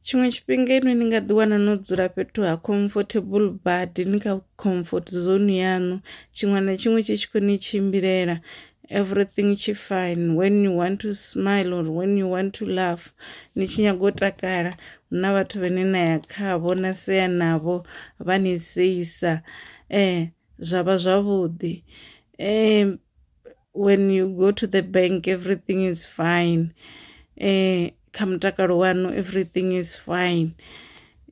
chimwe chifhinga ino ni nga ḓiwana no dzula fhethu ha comfortable badi ni kha comfort zone yaṋu, tshiṅwe na tshiṅwe tshi tshi khou ni tshimbilela, everything tshi fine. When you want to smile or when you want to laugh, ni tshi nyago u takala, hu na vhathu vhane na ya khavho na sea navho vha ni seisa, zwavha zwavhuḓi. When you go to the bank everything is fine. Kha mutakalo wanu everything is fine.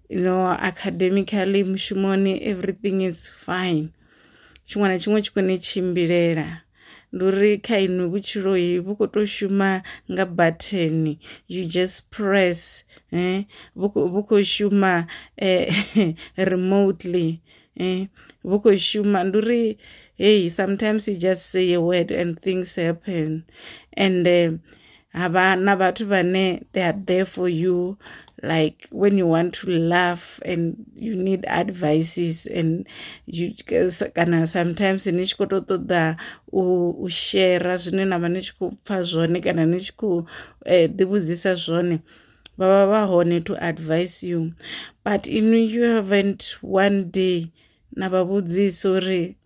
Academically mushumoni everything is fine. Tshiṅwe na tshiṅwe tshi khou ni tshimbilela. Ndi uri kha inwi vhutshilo vhu khou tou shuma nga button, you just press, vhu khou shuma remotely, vhu khou shuma. Ndi uri hey, sometimes you just say a word and things happen. And hava na vhathu vhane they are there for you, like when you want to laugh and you need advices, and you kana sometimes ni tshi khou tou ṱoḓa u share zwine na vha ni tshi khou pfha zwone kana ni tshi khou ḓivhudzisa zwone, vha vha hone to advise you. But you haven't one day na vha vhudzisa uri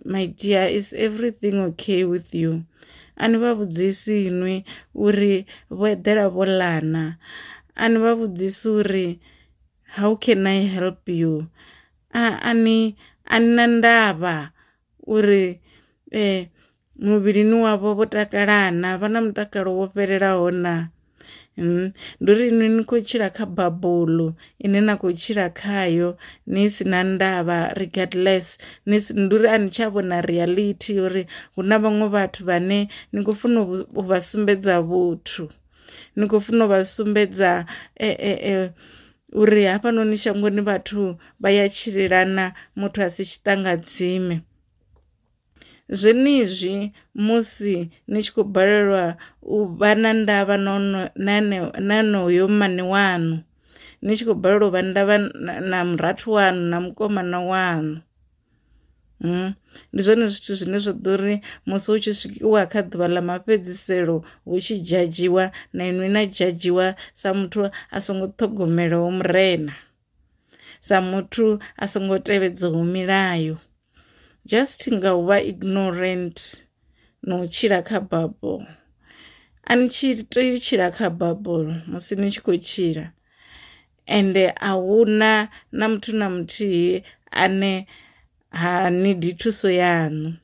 my dear, is everything okay with you? Ani vha vhudzisi inwi uri vho eḓela vho lana, ani vha vhudzisi uri how can I help you? Ani na ndavha uri muvhilini wavho vho takalana, vha na mutakalo wo fhelelaho na. Ndi uri inwi ni khou tshila kha babulo ine na khou tshila khayo ni sina ndavha regardless, ndi uri ani tsha vhona reality uri hu na vhaṅwe vhathu vhane ni khou funa u vha sumbedza vhuthu, ni khou funa u vha sumbedza uri hafhanoni shangoni vhathu vha ya tshilelana, muthu a si tshiṱangadzime. Zwenezwi musi ni tshi khou balelwa u vha na ndavha na hoyo mmane wanu, ni tshi khou balelwa u vha ndavha na murathu wanu na mukomana wanu, ndi zwone zwithu zwine zwa ḓo uri musi hu tshi swikiwa kha ḓuvha ḽa mafhedziselo hu tshi dzhadzhiwa na inwi na dzhadzhiwa sa muthu a songo ṱhogomelaho murena, sa muthu a songo tevhedzaho milayo, just nga u vha ignorant no u tshila kha bubble. Ani tshi tea u tshila kha bubble musi ni tshi khou tshila, ende a huna na muthu na muthihi ane ha nidi thuso yaṋu.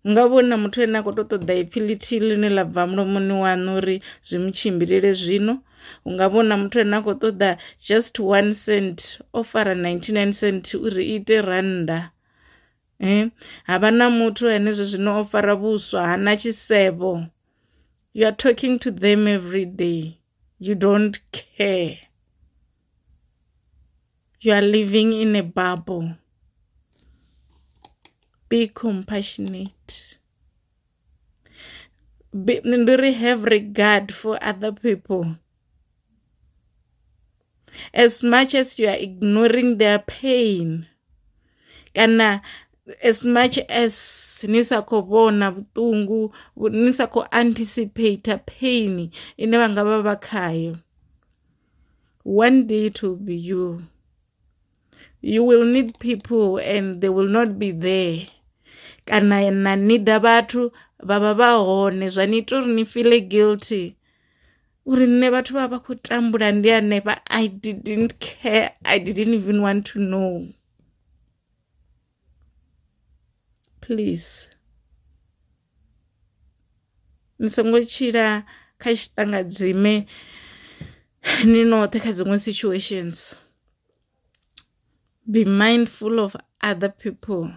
Nga vhona muthu ane a khou tou ṱoḓa ipfhi ḽithihi ḽine ḽa bva mulomoni waṋu uri zwi mutshimbilele zwino, u nga vhona muthu ane a khou ṱoḓa just 1 cent o fara 99 cent uri ite rannda. Havha na muthu henezwo zwino o fara vhuswa hana tshisevho. You are talking to them every day, you don't care, you are living in a bubble. Be compassionate. Have regard for other people. As much as you are ignoring their pain, kana as much as ni sa khou vhona vhuṱungu, ni sa khou anticipate pain ine vha nga vha khayo, one day it will be you. You will need people and they will not be there. Kana na nida vhathu vha hone zwa ni ita uri ni feel guilty uri nne vhathu vha khou tambula ndi hanefha, I didn't care, I didn't even want to know. Please, ni songo tshila kha tshiṱangadzime ni noṱhe kha dziṅwe situations. Be mindful of other people.